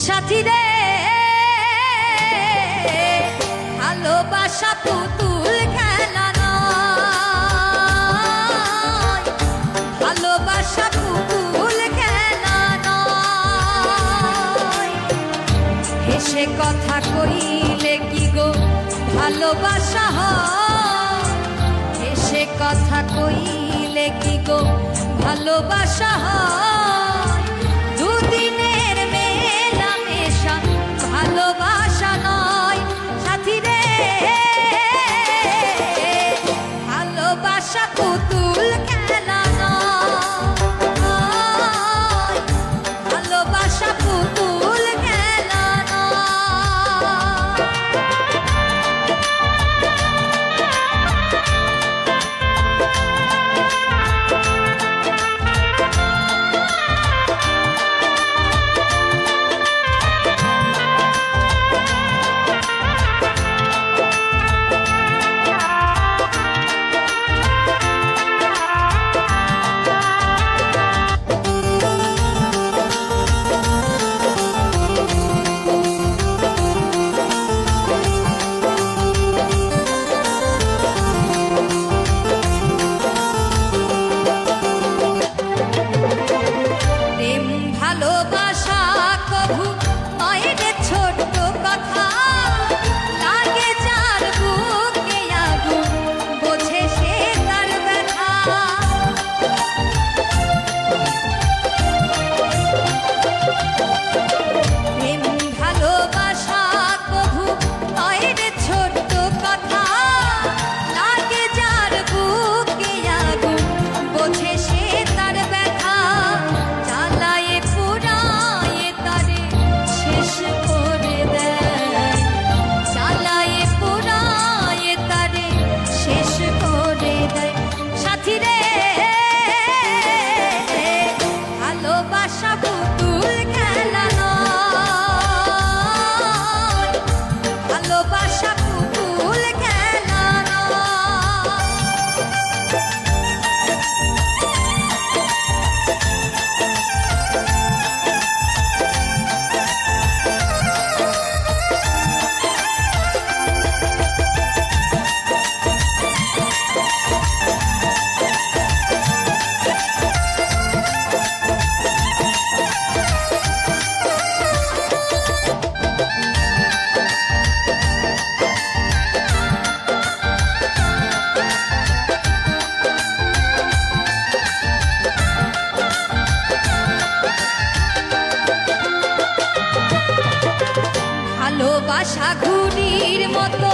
সাথী রে ভালোবাসা পুতুল খেলা নয়, ভালোবাসা পুতুল খেলা নয়। হেসে কথা কইলে কি গো ভালোবাসা হয়, হেসে কথা কইলে কি গো ভালোবাসা হয়। দুদিনের মেলামেশা ভালোবাসা নয়। সাথী রে ভালোবাসা পুতুল খেলা নয়, ভালোবাসা পুতুল খেলা নয়। ভালোবাসা কভু নয় রে ছোট্ট কথা, লাগে যার বুকে আগুন বোঝে সে তার ব্যথা। প্রেম ভালোবাসা কভু নয় রে ছোট্ট কথা, লাগে যার বুকে আগুন বোঝে সে তার ব্যথা। সাথী রে ভালোবাসা পুতুল খেলা নয়, ভালোবাসা পুতুল খেলা নয়। ভালোবাসা ঘুড়ির মতো